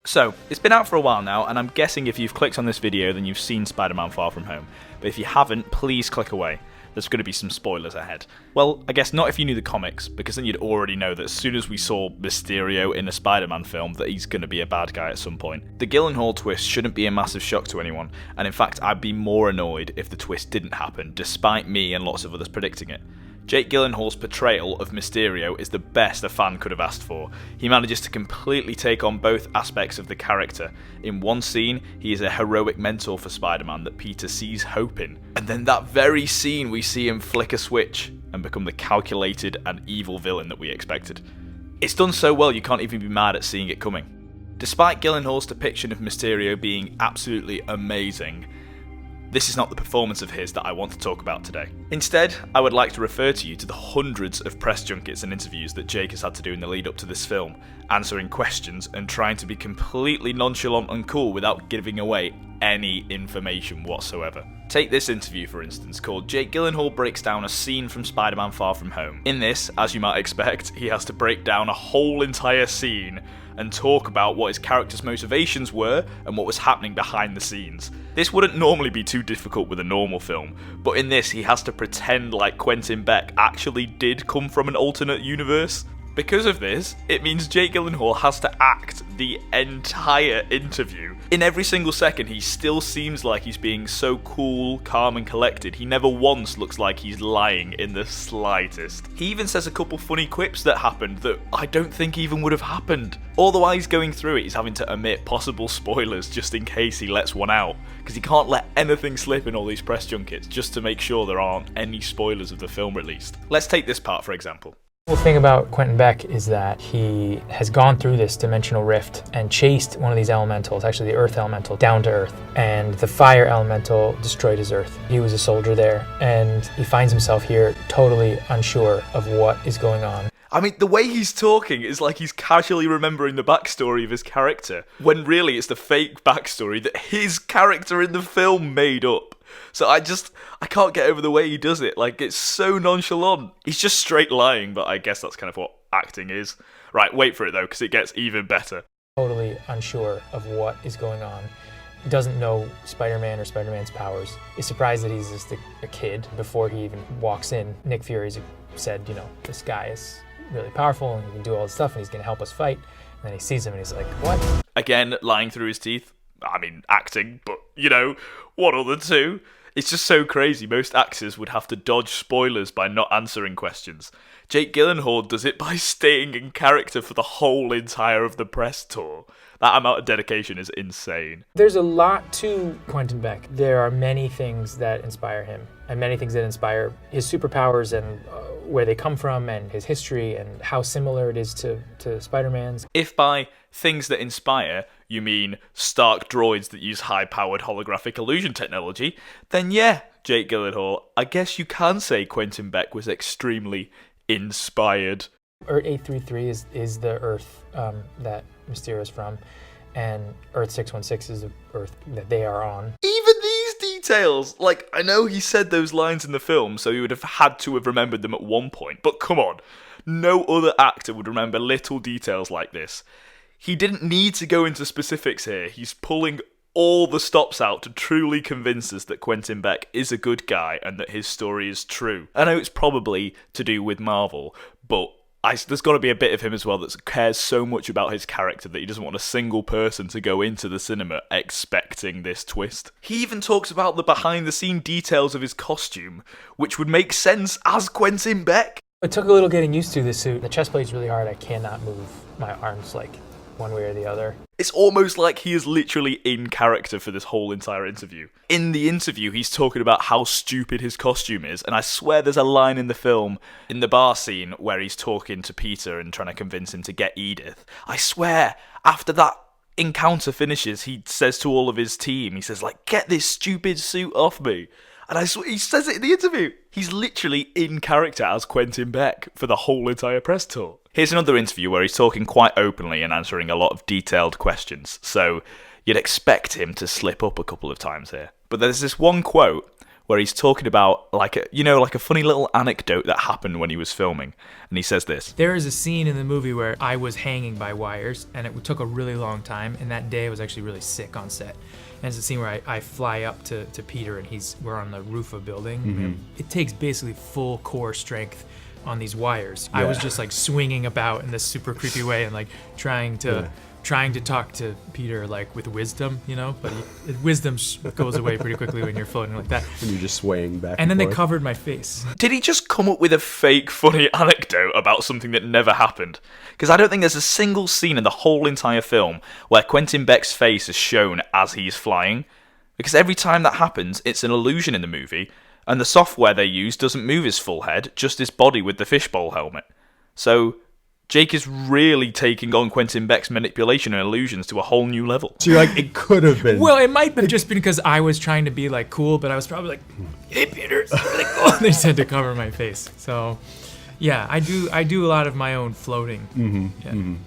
So, it's been out for a while now, and I'm guessing if you've clicked on this video, then you've seen Spider-Man Far From Home. But if you haven't, please click away. There's going to be some spoilers ahead. Well, I guess not if you knew the comics, because then you'd already know that as soon as we saw Mysterio in a Spider-Man film, that he's going to be a bad guy at some point. The Gyllenhaal twist shouldn't be a massive shock to anyone, and in fact, I'd be more annoyed if the twist didn't happen, despite me and lots of others predicting it. Jake Gyllenhaal's portrayal of Mysterio is the best a fan could have asked for. He manages to completely take on both aspects of the character. In one scene, he is a heroic mentor for Spider-Man that Peter sees hope in. And then that very scene, we see him flick a switch and become the calculated and evil villain that we expected. It's done so well you can't even be mad at seeing it coming. Despite Gyllenhaal's depiction of Mysterio being absolutely amazing, this is not the performance of his that I want to talk about today. Instead, I would like to refer to you to the hundreds of press junkets and interviews that Jake has had to do in the lead up to this film, answering questions and trying to be completely nonchalant and cool without giving away any information whatsoever. Take this interview for instance, called Jake Gyllenhaal Breaks Down a Scene from Spider-Man Far From Home. In this, as you might expect, he has to break down a whole entire scene and talk about what his character's motivations were and what was happening behind the scenes. This wouldn't normally be too difficult with a normal film, but in this he has to pretend like Quentin Beck actually did come from an alternate universe. Because of this, it means Jake Gyllenhaal has to act the entire interview. In every single second, he still seems like he's being so cool, calm and collected. He never once looks like he's lying in the slightest. He even says a couple funny quips that happened that I don't think even would have happened. All the while he's going through it, he's having to omit possible spoilers just in case he lets one out, because he can't let anything slip in all these press junkets just to make sure there aren't any spoilers of the film released. Let's take this part for example. The cool thing about Quentin Beck is that he has gone through this dimensional rift and chased one of these elementals, actually the Earth Elemental, down to Earth. And the Fire Elemental destroyed his Earth. He was a soldier there, and he finds himself here totally unsure of what is going on. I mean, the way he's talking is like he's casually remembering the backstory of his character, when really it's the fake backstory that his character in the film made up. So I can't get over the way he does it. Like, it's so nonchalant. He's just straight lying, but I guess that's kind of what acting is. Right, wait for it though, because it gets even better. Totally unsure of what is going on. He doesn't know Spider-Man or Spider-Man's powers. He's surprised that he's just a kid before he even walks in. Nick Fury's said, you know, this guy is really powerful and he can do all this stuff and he's going to help us fight. And then he sees him and he's like, what? Again, lying through his teeth. I mean, acting, but, you know, what are the two? It's just so crazy. Most actors would have to dodge spoilers by not answering questions. Jake Gyllenhaal does it by staying in character for the whole entire of the press tour. That amount of dedication is insane. There's a lot to Quentin Beck. There are many things that inspire him, and many things that inspire his superpowers and where they come from and his history and how similar it is to Spider-Man's. If by things that inspire you mean Stark droids that use high-powered holographic illusion technology, then yeah, Jake Gyllenhaal, I guess you can say Quentin Beck was extremely inspired. Earth 833 is the Earth that Mysterio is from, and Earth 616 is the Earth that they are on. Even these details! Like, I know he said those lines in the film, so he would have had to have remembered them at one point, but come on, no other actor would remember little details like this. He didn't need to go into specifics here. He's pulling all the stops out to truly convince us that Quentin Beck is a good guy and that his story is true. I know it's probably to do with Marvel, but there's got to be a bit of him as well that cares so much about his character that he doesn't want a single person to go into the cinema expecting this twist. He even talks about the behind-the-scene details of his costume, which would make sense as Quentin Beck. It took a little getting used to this suit. The chest plate's really hard. I cannot move my arms like one way or the other. It's almost like he is literally in character for this whole entire interview. In the interview, he's talking about how stupid his costume is, and I swear there's a line in the film, in the bar scene, where he's talking to Peter and trying to convince him to get Edith. I swear, after that encounter finishes, he says to all of his team, he says, like, get this stupid suit off me. And I swear, he says it in the interview. He's literally in character as Quentin Beck for the whole entire press tour. Here's another interview where he's talking quite openly and answering a lot of detailed questions, so you'd expect him to slip up a couple of times here. But there's this one quote where he's talking about like a funny little anecdote that happened when he was filming, and he says this. There is a scene in the movie where I was hanging by wires, and it took a really long time, and that day I was actually really sick on set. And it's a scene where I fly up to Peter, and we're on the roof of a building. Mm-hmm. It takes basically full core strength on these wires. I was just like swinging about in this super creepy way and like trying to talk to Peter like with wisdom, but wisdom goes away pretty quickly when you're floating like that. And you're just swaying back and then forth. they covered my face. Did he just come up with a fake funny anecdote about something that never happened? Because I don't think there's a single scene in the whole entire film where Quentin Beck's face is shown as he's flying. Because every time that happens, it's an illusion in the movie, and the software they use doesn't move his full head, just his body with the fishbowl helmet. So Jake is really taking on Quentin Beck's manipulation and illusions to a whole new level. So you're like, it could have been. Well, it might have just been because I was trying to be like cool, but I was probably like, "Hey, Peter," it's really cool. They said to cover my face. So, yeah, I do a lot of my own floating.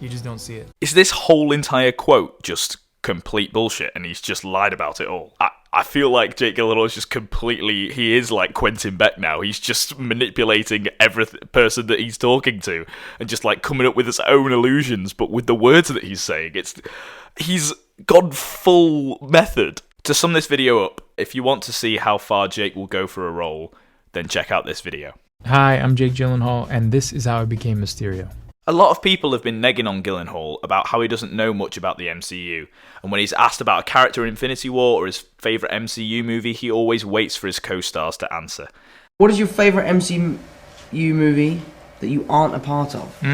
You just don't see it. Is this whole entire quote just complete bullshit, and he's just lied about it all? I feel like Jake Gyllenhaal is just completely, he is like Quentin Beck now. He's just manipulating every person that he's talking to and just like coming up with his own illusions, but with the words that he's saying. He's gone full method. To sum this video up, if you want to see how far Jake will go for a role, then check out this video. Hi, I'm Jake Gyllenhaal, and this is how I became Mysterio. A lot of people have been negging on Gyllenhaal about how he doesn't know much about the MCU, and when he's asked about a character in Infinity War or his favourite MCU movie, he always waits for his co-stars to answer. What is your favourite MCU movie that you aren't a part of?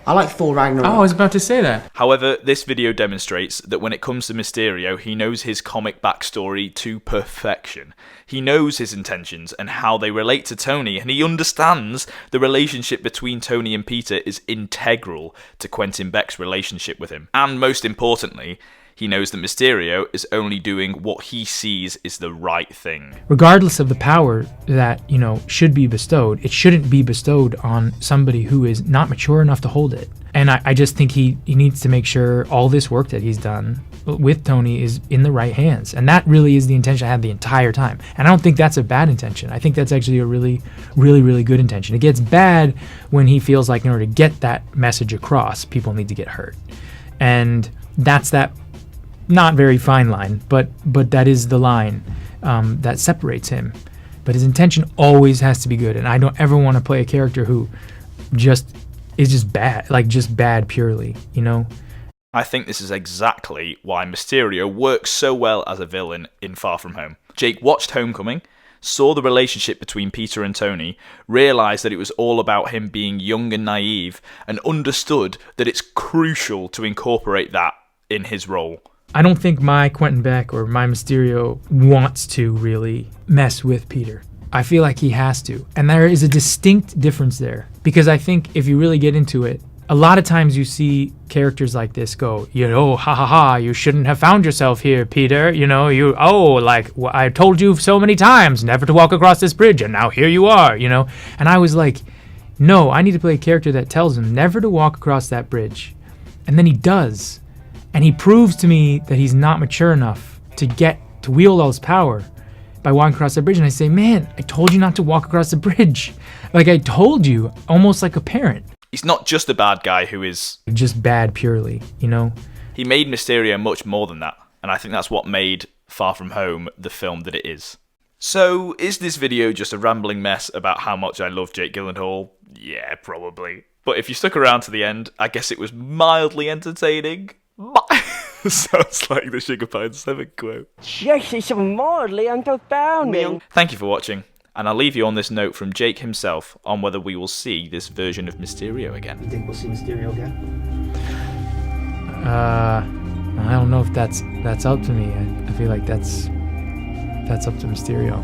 I like Thor Ragnarok. Oh, I was about to say that. However, this video demonstrates that when it comes to Mysterio, he knows his comic backstory to perfection. He knows his intentions and how they relate to Tony, and he understands the relationship between Tony and Peter is integral to Quentin Beck's relationship with him. And most importantly, he knows that Mysterio is only doing what he sees is the right thing. Regardless of the power that, should be bestowed, it shouldn't be bestowed on somebody who is not mature enough to hold it. And I just think he needs to make sure all this work that he's done with Tony is in the right hands. And that really is the intention I had the entire time. And I don't think that's a bad intention. I think that's actually a really, really, really good intention. It gets bad when he feels like in order to get that message across, people need to get hurt. And that's that not very fine line, but that is the line that separates him. But his intention always has to be good, and I don't ever want to play a character who is just bad, like just bad purely, I think this is exactly why Mysterio works so well as a villain in Far From Home. Jake watched Homecoming, saw the relationship between Peter and Tony, realised that it was all about him being young and naive, and understood that it's crucial to incorporate that in his role. I don't think my Quentin Beck or my Mysterio wants to really mess with Peter. I feel like he has to. And there is a distinct difference there. Because I think if you really get into it, a lot of times you see characters like this go, ha ha ha, you shouldn't have found yourself here, Peter. I told you so many times never to walk across this bridge, and now here you are, And I was like, no, I need to play a character that tells him never to walk across that bridge. And then he does. And he proves to me that he's not mature enough to wield all his power by walking across the bridge. And I say, man, I told you not to walk across the bridge. Like I told you, almost like a parent. He's not just a bad guy who is just bad purely, He made Mysterio much more than that. And I think that's what made Far From Home the film that it is. So, is this video just a rambling mess about how much I love Jake Gyllenhaal? Yeah, probably. But if you stuck around to the end, I guess it was mildly entertaining. Sounds like the Sugar Pine 7 quote. Yes, it's mildly entertaining. Thank you for watching, and I'll leave you on this note from Jake himself on whether we will see this version of Mysterio again. You think we'll see Mysterio again? I don't know if that's up to me. I feel like that's up to Mysterio.